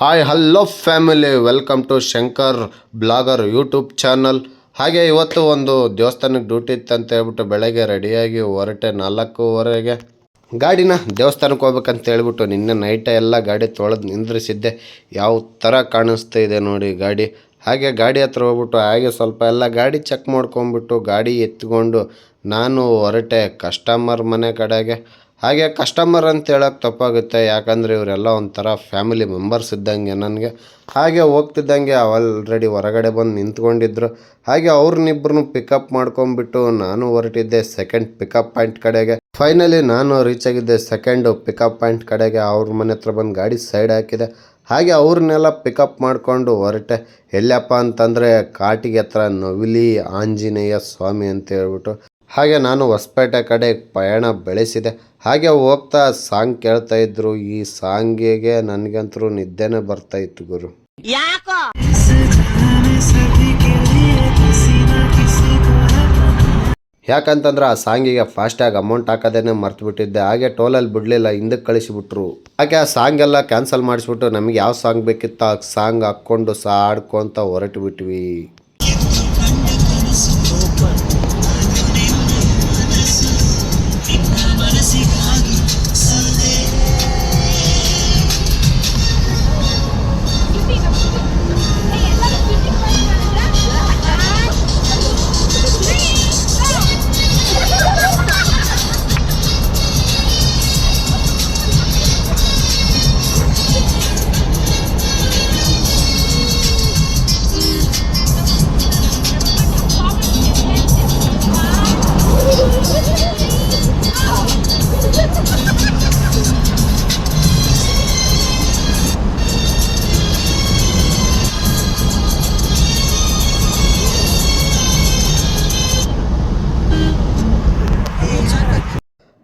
Hi hello family, welcome to Shankar blogger YouTube channel. ಹಾಗೆ ಇವತ್ತು ಒಂದು ದೇವಸ್ಥಾನಕ್ಕೆ ಡ್ಯೂಟಿ ಇತ್ತು ಅಂತ ಹೇಳ್ಬಿಟ್ಟು ಬೆಳಗ್ಗೆ ರೆಡಿಯಾಗಿ ಹೊರಟೆ 4:15ಗೆ. ಗಾಡಿನ ದೇವಸ್ಥಾನಕ್ಕೆ ಹೋಗ್ಬೇಕಂತ ಹೇಳ್ಬಿಟ್ಟು ನಿನ್ನೆ ನೈಟೇ ಎಲ್ಲ ಗಾಡಿ ತೊಳೆದು ನಿಂದ್ರಿಸಿದ್ದೆ. ಯಾವ ಥರ ಕಾಣಿಸ್ತಾ ಇದೆ ನೋಡಿ ಗಾಡಿ. ಹಾಗೆ ಗಾಡಿ ಹತ್ರ ಹೋಗ್ಬಿಟ್ಟು ಹಾಗೆ ಸ್ವಲ್ಪ ಎಲ್ಲ ಗಾಡಿ ಚೆಕ್ ಮಾಡ್ಕೊಂಬಿಟ್ಟು ಗಾಡಿ ಎತ್ಕೊಂಡು ನಾನು ಹೊರಟೆ ಕಸ್ಟಮರ್ ಮನೆ ಕಡೆಗೆ. ಹಾಗೆ ಕಸ್ಟಮರ್ ಅಂತ ಹೇಳೋಕ್ಕೆ ತಪ್ಪಾಗುತ್ತೆ, ಯಾಕಂದರೆ ಇವರೆಲ್ಲ ಒಂಥರ ಫ್ಯಾಮಿಲಿ ಮೆಂಬರ್ಸ್ ಇದ್ದಂಗೆ ನನಗೆ. ಹಾಗೆ ಹೋಗ್ತಿದ್ದಂಗೆ ಆಲ್ರೆಡಿ ಹೊರಗಡೆ ಬಂದು ನಿಂತ್ಕೊಂಡಿದ್ರು. ಹಾಗೆ ಅವ್ರನ್ನಿಬ್ಬರನ್ನು ಪಿಕಪ್ ಮಾಡ್ಕೊಂಬಿಟ್ಟು ನಾನು ಹೊರಟಿದ್ದೆ ಸೆಕೆಂಡ್ ಪಿಕಪ್ ಪಾಯಿಂಟ್ ಕಡೆಗೆ. ಫೈನಲಿ ನಾನು ರೀಚ್ ಆಗಿದ್ದೆ ಸೆಕೆಂಡು ಪಿಕಪ್ ಪಾಯಿಂಟ್ ಕಡೆಗೆ. ಅವ್ರ ಮನೆ ಹತ್ರ ಬಂದು ಗಾಡಿ ಸೈಡ್ ಹಾಕಿದೆ. ಹಾಗೆ ಅವ್ರನ್ನೆಲ್ಲ ಪಿಕಪ್ ಮಾಡಿಕೊಂಡು ಹೊರಟೆ. ಎಲ್ಲಪ್ಪ ಅಂತಂದರೆ ಕಾಟಿಗೆ ಹತ್ರ ನವಿಲಿ ಆಂಜನೇಯ ಸ್ವಾಮಿ ಅಂತ ಹೇಳ್ಬಿಟ್ಟು. ಹಾಗೆ ನಾನು ಹೊಸಪೇಟೆ ಕಡೆ ಪಯಣ ಬೆಳೆಸಿದೆ. ಹಾಗೆ ಹೋಗ್ತಾ ಸಾಂಗ್ ಕೇಳ್ತಾ ಇದ್ರು. ಈ ಸಾಂಗಿಗೆ ನನಗಂತರೂ ನಿದ್ದೆನೇ ಬರ್ತಾ ಇತ್ತು ಗುರು. ಯಾಕಂತಂದ್ರೆ ಆ ಸಾಂಗಿಗೆ ಫಾಸ್ಟಾಗಿ ಅಮೌಂಟ್ ಹಾಕೋದೇನೆ ಮರ್ತು ಬಿಟ್ಟಿದ್ದೆ. ಹಾಗೆ ಟೋಲಲ್ಲಿ ಬಿಡಲಿಲ್ಲ, ಹಿಂದಕ್ಕೆ ಕಳಿಸಿಬಿಟ್ರು. ಹಾಗೆ ಆ ಸಾಂಗ್ ಎಲ್ಲ ಕ್ಯಾನ್ಸಲ್ ಮಾಡಿಸ್ಬಿಟ್ಟು ನಮಗೆ ಯಾವ ಸಾಂಗ್ ಬೇಕಿತ್ತು ಆ ಸಾಂಗ್ ಹಾಕ್ಕೊಂಡು ಹಾಡ್ಕೊತ ಹೊರಟು ಬಿಟ್ವಿ.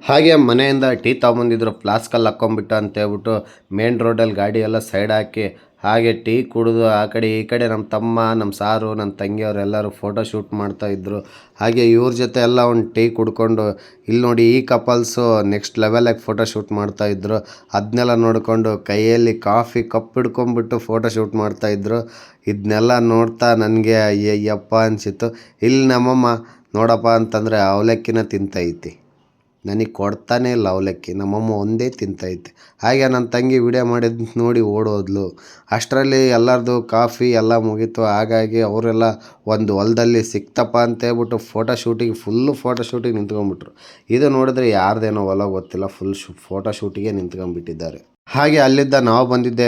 ಹಾಗೆ ಮನೆಯಿಂದ ಟೀ ತೊಗೊಂಬಂದಿದ್ರು, ಫ್ಲಾಸ್ಕಲ್ಲಿ ಹಾಕ್ಕೊಂಬಿಟ್ಟು ಅಂತ ಹೇಳ್ಬಿಟ್ಟು ಮೇನ್ ರೋಡಲ್ಲಿ ಗಾಡಿ ಎಲ್ಲ ಸೈಡ್ ಹಾಕಿ ಹಾಗೆ ಟೀ ಕುಡಿದು ಆ ಕಡೆ ಈ ಕಡೆ ನಮ್ಮ ತಮ್ಮ, ನಮ್ಮ ಸಾರು, ನನ್ನ ತಂಗಿಯವರು ಎಲ್ಲರೂ ಫೋಟೋ ಶೂಟ್ ಮಾಡ್ತಾಯಿದ್ರು. ಹಾಗೆ ಇವ್ರ ಜೊತೆ ಎಲ್ಲ ಒಂದು ಟೀ ಕುಡ್ಕೊಂಡು ಇಲ್ಲಿ ನೋಡಿ ಈ ಕಪಲ್ಸು ನೆಕ್ಸ್ಟ್ ಲೆವೆಲಾಗಿ ಫೋಟೋ ಶೂಟ್ ಮಾಡ್ತಾಯಿದ್ರು. ಅದನ್ನೆಲ್ಲ ನೋಡಿಕೊಂಡು ಕೈಯಲ್ಲಿ ಕಾಫಿ ಕಪ್ ಹಿಡ್ಕೊಂಬಿಟ್ಟು ಫೋಟೋ ಶೂಟ್ ಮಾಡ್ತಾಯಿದ್ರು. ಇದನ್ನೆಲ್ಲ ನೋಡ್ತಾ ನನಗೆ ಅಯ್ಯಪ್ಪ ಅನಿಸಿತ್ತು. ಇಲ್ಲಿ ನಮ್ಮಮ್ಮ ನೋಡಪ್ಪ ಅಂತಂದರೆ ಅವಲಕ್ಕಿನ ತಿಂತೈತಿ, ನನಗೆ ಕೊಡ್ತಾನೇ ಇಲ್ಲ ಅವಲಕ್ಕಿ. ನಮ್ಮಮ್ಮ ಒಂದೇ ತಿಂತೈತೆ. ಹಾಗೆ ನನ್ನ ತಂಗಿ ವಿಡಿಯೋ ಮಾಡಿದ್ದು ನೋಡಿ ಓಡೋದ್ಲು. ಅಷ್ಟರಲ್ಲಿ ಎಲ್ಲರದು ಕಾಫಿ ಎಲ್ಲ ಮುಗೀತು. ಹಾಗಾಗಿ ಅವರೆಲ್ಲ ಒಂದು ಹೊಲದಲ್ಲಿ ಸಿಕ್ತಪ್ಪ ಅಂತೇಳ್ಬಿಟ್ಟು ಫುಲ್ಲು ಫೋಟೋ ಶೂಟಿಗೆ ನಿಂತ್ಕೊಂಡ್ಬಿಟ್ರು. ಇದು ನೋಡಿದ್ರೆ ಯಾರ್ದೇನೋ ಹೊಲ ಗೊತ್ತಿಲ್ಲ, ಫುಲ್ ಫೋಟೋ ಶೂಟಿಗೆ ನಿಂತ್ಕೊಂಡ್ಬಿಟ್ಟಿದ್ದಾರೆ. ಹಾಗೆ ಅಲ್ಲಿದ್ದ ನಾವು ಬಂದಿದ್ದೆ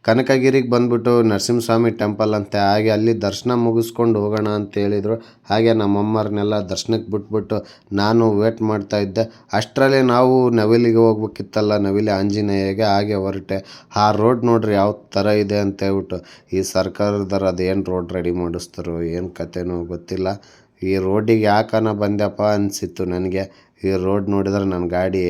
ಕನಕಗಿರಿಗೆ ಬಂದುಬಿಟ್ಟು ನರಸಿಂಹಸ್ವಾಮಿ ಟೆಂಪಲ್ ಅಂತೆ. ಹಾಗೆ ಅಲ್ಲಿ ದರ್ಶನ ಮುಗಿಸ್ಕೊಂಡು ಹೋಗೋಣ ಅಂತ ಹೇಳಿದರು. ಹಾಗೆ ನಮ್ಮಮ್ಮರನ್ನೆಲ್ಲ ದರ್ಶನಕ್ಕೆ ಬಿಟ್ಬಿಟ್ಟು ನಾನು ವೇಟ್ ಮಾಡ್ತಾಯಿದ್ದೆ. ಅಷ್ಟರಲ್ಲಿ ನಾವು ನವಿಲಿಗೆ ಹೋಗ್ಬೇಕಿತ್ತಲ್ಲ, ನವಿಲಿ ಆಂಜನೇಯಗೆ. ಹಾಗೆ ಹೊರಟೆ. ಆ ರೋಡ್ ನೋಡ್ರಿ ಯಾವ ಥರ ಇದೆ ಅಂತ ಹೇಳ್ಬಿಟ್ಟು. ಈ ಸರ್ಕಾರದವ್ರು ಅದೇನು ರೋಡ್ ರೆಡಿ ಮಾಡಿಸ್ತಾರೋ ಏನು ಕತೆನೋ ಗೊತ್ತಿಲ್ಲ. ಈ ರೋಡಿಗೆ ಯಾಕನ ಬಂದೆಪ್ಪ ಅನಿಸಿತ್ತು ನನಗೆ. ಈ ರೋಡ್ ನೋಡಿದ್ರೆ ನನ್ನ ಗಾಡಿ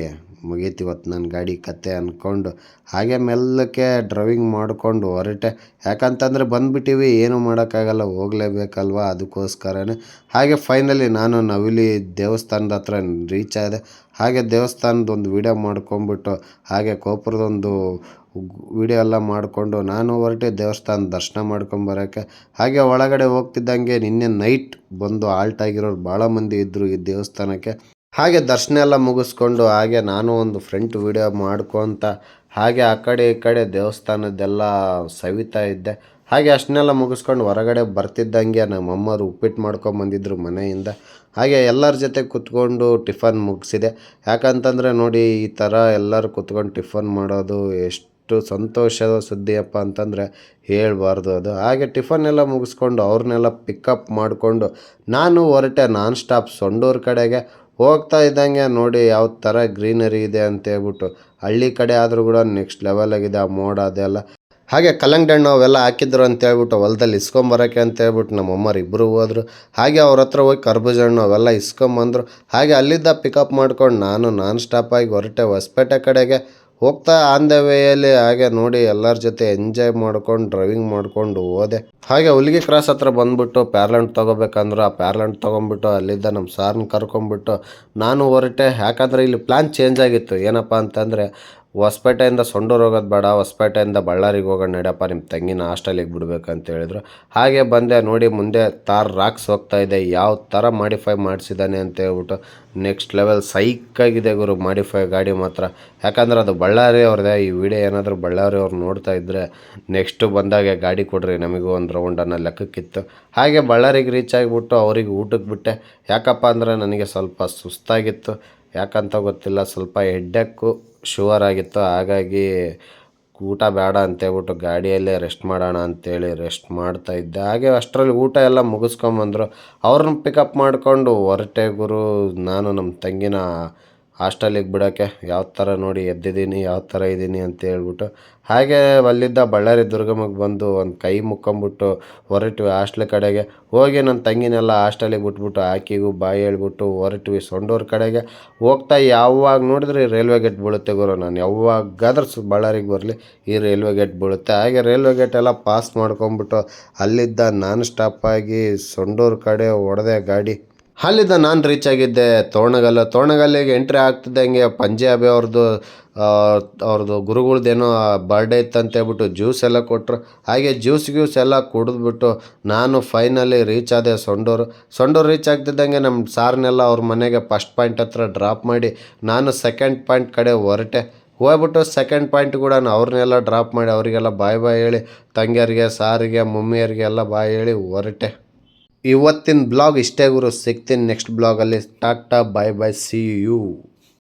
ಮುಗೀತು ಇವತ್ತು, ನನ್ನ ಗಾಡಿ ಕತೆ ಅಂದ್ಕೊಂಡು ಹಾಗೆ ಮೆಲ್ಲಕ್ಕೆ ಡ್ರೈವಿಂಗ್ ಮಾಡಿಕೊಂಡು ಹೊರಟೆ. ಯಾಕಂತಂದರೆ ಬಂದುಬಿಟ್ಟಿವಿ, ಏನೂ ಮಾಡೋಕ್ಕಾಗಲ್ಲ, ಹೋಗಲೇಬೇಕಲ್ವ, ಅದಕ್ಕೋಸ್ಕರನೇ. ಹಾಗೆ ಫೈನಲಿ ನಾನು ನವಿಲಿ ದೇವಸ್ಥಾನದ ಹತ್ರ ರೀಚ್ ಆದೆ. ಹಾಗೆ ದೇವಸ್ಥಾನದೊಂದು ವೀಡಿಯೋ ಮಾಡ್ಕೊಂಬಿಟ್ಟು ಹಾಗೆ ಗೋಪುರದೊಂದು ವಿಡಿಯೋ ಎಲ್ಲ ಮಾಡಿಕೊಂಡು ನಾನು ಹೊರಟೆ ದೇವಸ್ಥಾನ ದರ್ಶನ ಮಾಡ್ಕೊಂಬರೋಕ್ಕೆ. ಹಾಗೆ ಒಳಗಡೆ ಹೋಗ್ತಿದ್ದಂಗೆ ನಿನ್ನೆ ನೈಟ್ ಬಂದು ಆಲ್ಟ್ ಆಗಿರೋರು ಭಾಳ ಮಂದಿ ಇದ್ದರು ಈ ದೇವಸ್ಥಾನಕ್ಕೆ. ಹಾಗೆ ದರ್ಶನ ಎಲ್ಲ ಮುಗಿಸ್ಕೊಂಡು ಹಾಗೆ ನಾನು ಒಂದು ಫ್ರಂಟ್ ವಿಡಿಯೋ ಮಾಡ್ಕೊತ ಹಾಗೆ ಆ ಕಡೆ ಈ ಕಡೆ ದೇವಸ್ಥಾನದ್ದೆಲ್ಲ ಸವಿತಾ ಇದ್ದೆ. ಹಾಗೆ ಅಷ್ಟನ್ನೆಲ್ಲ ಮುಗಿಸ್ಕೊಂಡು ಹೊರಗಡೆ ಬರ್ತಿದ್ದಂಗೆ ನಮ್ಮಮ್ಮರು ಉಪ್ಪಿಟ್ಟು ಮಾಡ್ಕೊಂಬಂದಿದ್ರು ಮನೆಯಿಂದ. ಹಾಗೆ ಎಲ್ಲರ ಜೊತೆ ಕೂತ್ಕೊಂಡು ಟಿಫನ್ ಮುಗಿಸಿದೆ. ಯಾಕಂತಂದರೆ ನೋಡಿ ಈ ಥರ ಎಲ್ಲರೂ ಕೂತ್ಕೊಂಡು ಟಿಫನ್ ಮಾಡೋದು ಎಷ್ಟು ಸಂತೋಷದ ಸುದ್ದಿಯಪ್ಪ ಅಂತಂದರೆ ಹೇಳ್ಬಾರ್ದು ಅದು. ಹಾಗೆ ಟಿಫನ್ ಎಲ್ಲ ಮುಗಿಸ್ಕೊಂಡು ಅವ್ರನ್ನೆಲ್ಲ ಪಿಕಪ್ ಮಾಡಿಕೊಂಡು ನಾನು ಹೊರಟೆ ನಾನ್ ಸ್ಟಾಪ್ ಸೊಂಡೂರು ಕಡೆಗೆ. ಹೋಗ್ತಾ ಇದ್ದಂಗೆ ನೋಡಿ ಯಾವ ಥರ ಗ್ರೀನರಿ ಇದೆ ಅಂತೇಳ್ಬಿಟ್ಟು. ಹಳ್ಳಿ ಕಡೆ ಆದರೂ ಕೂಡ ನೆಕ್ಸ್ಟ್ ಲೆವೆಲಾಗಿದೆ ಆ ಮೋಡ ಅದೆಲ್ಲ. ಹಾಗೆ ಕಲ್ಲಂಗಡಿ ಹಣ್ಣು ಅವೆಲ್ಲ ಹಾಕಿದ್ರು ಅಂತೇಳ್ಬಿಟ್ಟು ಹೊಲದಲ್ಲಿ ಇಸ್ಕೊಂಬರೋಕ್ಕೆ ಅಂತೇಳ್ಬಿಟ್ಟು ನಮ್ಮಮ್ಮರು ಇಬ್ಬರು ಹೋದರು. ಹಾಗೆ ಅವ್ರ ಹತ್ರ ಹೋಗಿ ಕರ್ಬೂಜ ಹಣ್ಣು ಅವೆಲ್ಲ ಇಸ್ಕೊಂಬಂದರು. ಹಾಗೆ ಅಲ್ಲಿದ್ದ ಪಿಕಪ್ ಮಾಡ್ಕೊಂಡು ನಾನು ನಾನ್ ಸ್ಟಾಪಾಗಿ ಹೊರಟೆ ಹೊಸಪೇಟೆ ಕಡೆಗೆ. ಹೋಗ್ತಾ ಆನ್ ದ ವೇಯಲ್ಲಿ ಹಾಗೆ ನೋಡಿ ಎಲ್ಲರ ಜೊತೆ ಎಂಜಾಯ್ ಮಾಡ್ಕೊಂಡು ಡ್ರೈವಿಂಗ್ ಮಾಡ್ಕೊಂಡು ಹೋದೆ. ಹಾಗೆ ಹುಲಿಗೆ ಕ್ರಾಸ್ ಹತ್ರ ಬಂದುಬಿಟ್ಟು ಪ್ಯಾರ್ಲೆಂಟ್ ತೊಗೋಬೇಕಂದ್ರೆ ಆ ಪ್ಯಾರ್ಲೆಂಟ್ ತೊಗೊಂಬಿಟ್ಟು ಅಲ್ಲಿದ್ದ ನಮ್ಮ ಸಾರನ್ನ ಕರ್ಕೊಂಬಿಟ್ಟು ನಾನು ಹೊರಟೆ. ಯಾಕಂದರೆ ಇಲ್ಲಿ ಪ್ಲ್ಯಾನ್ ಚೇಂಜ್ ಆಗಿತ್ತು. ಏನಪ್ಪ ಅಂತಂದರೆ ಹೊಸಪೇಟೆಯಿಂದ ಸೊಂಡೂರು ಹೋಗೋದು ಬೇಡ, ಹೊಸಪೇಟೆಯಿಂದ ಬಳ್ಳಾರಿಗೆ ಹೋಗೋಣ ನಡಿಯಪ್ಪ, ನಿಮ್ಮ ತಂಗಿನ ಹಾಸ್ಟೆಲಿಗೆ ಬಿಡ್ಬೇಕಂತ ಹೇಳಿದ್ರು. ಹಾಗೆ ಬಂದೆ. ನೋಡಿ ಮುಂದೆ ತಾರ್ ರಾಕ್ಸ್ ಹೋಗ್ತಾ ಇದೆ, ಯಾವ ಥರ ಮಾಡಿಫೈ ಮಾಡಿಸಿದ್ದಾನೆ ಅಂತ ಹೇಳ್ಬಿಟ್ಟು. ನೆಕ್ಸ್ಟ್ ಲೆವೆಲ್ ಸೈಕಾಗಿದೆ ಗುರು ಮಾಡಿಫೈ ಗಾಡಿ ಮಾತ್ರ. ಯಾಕಂದ್ರೆ ಅದು ಬಳ್ಳಾರಿ ಅವ್ರದ್ದೇ. ಈ ವಿಡಿಯೋ ಏನಾದರೂ ಬಳ್ಳಾರಿ ಅವ್ರು ನೋಡ್ತಾ ಇದ್ದರೆ ನೆಕ್ಸ್ಟು ಬಂದಾಗೆ ಗಾಡಿ ಕೊಡ್ರಿ ನಮಗೂ ಒಂದು ರೌಂಡ್ ಅನ್ನೋ ಲೆಕ್ಕಕ್ಕಿತ್ತು. ಹಾಗೆ ಬಳ್ಳಾರಿಗೆ ರೀಚ್ ಆಗಿಬಿಟ್ಟು ಅವ್ರಿಗೆ ಊಟಕ್ಕೆ ಬಿಟ್ಟೆ. ಯಾಕಪ್ಪ ಅಂದರೆ ನನಗೆ ಸ್ವಲ್ಪ ಸುಸ್ತಾಗಿತ್ತು, ಯಾಕಂತ ಗೊತ್ತಿಲ್ಲ, ಸ್ವಲ್ಪ ಹೆಡ್ಡೇಕು ಶುಗರ್ ಆಗಿತ್ತು. ಹಾಗಾಗಿ ಊಟ ಬೇಡ ಅಂತೇಳ್ಬಿಟ್ಟು ಗಾಡಿಯಲ್ಲೇ ರೆಸ್ಟ್ ಮಾಡೋಣ ಅಂತೇಳಿ ರೆಸ್ಟ್ ಮಾಡ್ತಾ ಇದ್ದೆ. ಹಾಗೆ ಅಷ್ಟರಲ್ಲಿ ಊಟ ಎಲ್ಲ ಮುಗಿಸ್ಕೊಂಬಂದರು. ಅವ್ರನ್ನ ಪಿಕಪ್ ಮಾಡಿಕೊಂಡು ಹೊರಟೆ ಗುರು ನಾನು ನಮ್ಮ ತಂಗಿನ ಹಾಸ್ಟೆಲಿಗೆ ಬಿಡೋಕ್ಕೆ. ಯಾವ ಥರ ನೋಡಿ ಎದ್ದಿದ್ದೀನಿ, ಯಾವ ಥರ ಇದ್ದೀನಿ ಅಂತ ಹೇಳ್ಬಿಟ್ಟು. ಹಾಗೆ ಅಲ್ಲಿದ್ದ ಬಳ್ಳಾರಿ ದುರ್ಗಮ್ಮಗೆ ಬಂದು ಒಂದು ಕೈ ಮುಕ್ಕೊಂಬಿಟ್ಟು ಹೊರಟ್ವಿ ಹಾಸ್ಟ್ಲ್ ಕಡೆಗೆ. ಹೋಗಿ ನನ್ನ ತಂಗಿನೆಲ್ಲ ಹಾಸ್ಟೆಲಿಗೆ ಬಿಟ್ಬಿಟ್ಟು ಆಕೆಗೂ ಬಾಯಿ ಹೇಳ್ಬಿಟ್ಟು ಹೊರಟ್ವಿ ಸೊಂಡೂರು ಕಡೆಗೆ. ಹೋಗ್ತಾ ಯಾವಾಗ ನೋಡಿದ್ರೆ ರೈಲ್ವೆ ಗೇಟ್ ಬೀಳುತ್ತೆ ಗುರು. ನಾನು ಯಾವಾಗಾದ್ರೂ ಬಳ್ಳಾರಿಗೆ ಬರಲಿ ಈ ರೈಲ್ವೆ ಗೇಟ್ ಬೀಳುತ್ತೆ. ಹಾಗೆ ರೈಲ್ವೆ ಗೇಟ್ ಎಲ್ಲ ಪಾಸ್ ಮಾಡ್ಕೊಂಬಿಟ್ಟು ಅಲ್ಲಿದ್ದ ನಾನ್ ಸ್ಟಾಪಾಗಿ ಸೊಂಡೂರು ಕಡೆ ಹೊಡೆದೆ ಗಾಡಿ. ಅಲ್ಲಿದ್ದ ನಾನು ರೀಚ್ ಆಗಿದ್ದೆ ತೋರಣಗಲ್ಲಿಗೆ ಎಂಟ್ರಿ ಆಗ್ತಿದ್ದಂಗೆ ಪಂಜಾಬಿ ಅವ್ರದ್ದು ಗುರುಗಳ್ದೇನೋ ಬರ್ಡೇ ಇತ್ತಂತ ಹೇಳ್ಬಿಟ್ಟು ಜ್ಯೂಸ್ ಎಲ್ಲ ಕೊಟ್ಟರು. ಹಾಗೆ ಜ್ಯೂಸ್ ಎಲ್ಲ ಕುಡಿದ್ಬಿಟ್ಟು ನಾನು ಫೈನಲಿ ರೀಚ್ ಆದೆ ಸೊಂಡೂರು ರೀಚ್ ಆಗ್ತಿದ್ದಂಗೆ ನಮ್ಮ ಸಾರ್ನೆಲ್ಲ ಅವ್ರ ಮನೆಗೆ ಫಸ್ಟ್ ಪಾಯಿಂಟ್ ಹತ್ರ ಡ್ರಾಪ್ ಮಾಡಿ ನಾನು ಸೆಕೆಂಡ್ ಪಾಯಿಂಟ್ ಕಡೆ ಹೊರಟೆ. ಹೋಗ್ಬಿಟ್ಟು ಸೆಕೆಂಡ್ ಪಾಯಿಂಟ್ ಕೂಡ ಅವ್ರನ್ನೆಲ್ಲ ಡ್ರಾಪ್ ಮಾಡಿ ಅವರಿಗೆಲ್ಲ ಬಾಯ್ ಹೇಳಿ ತಂಗಿಯರಿಗೆ, ಸಾರಿಗೆ, ಮಮ್ಮಿಯರಿಗೆ ಎಲ್ಲ ಬಾಯ್ ಹೇಳಿ ಹೊರಟೆ. ಇವತ್ತಿನ ಬ್ಲಾಗ್ ಇಷ್ಟೇ ಗುರು. ಸಿಗ್ತೀನಿ ನೆಕ್ಸ್ಟ್ ಬ್ಲಾಗಲ್ಲಿ. Tata, bye bye, see you.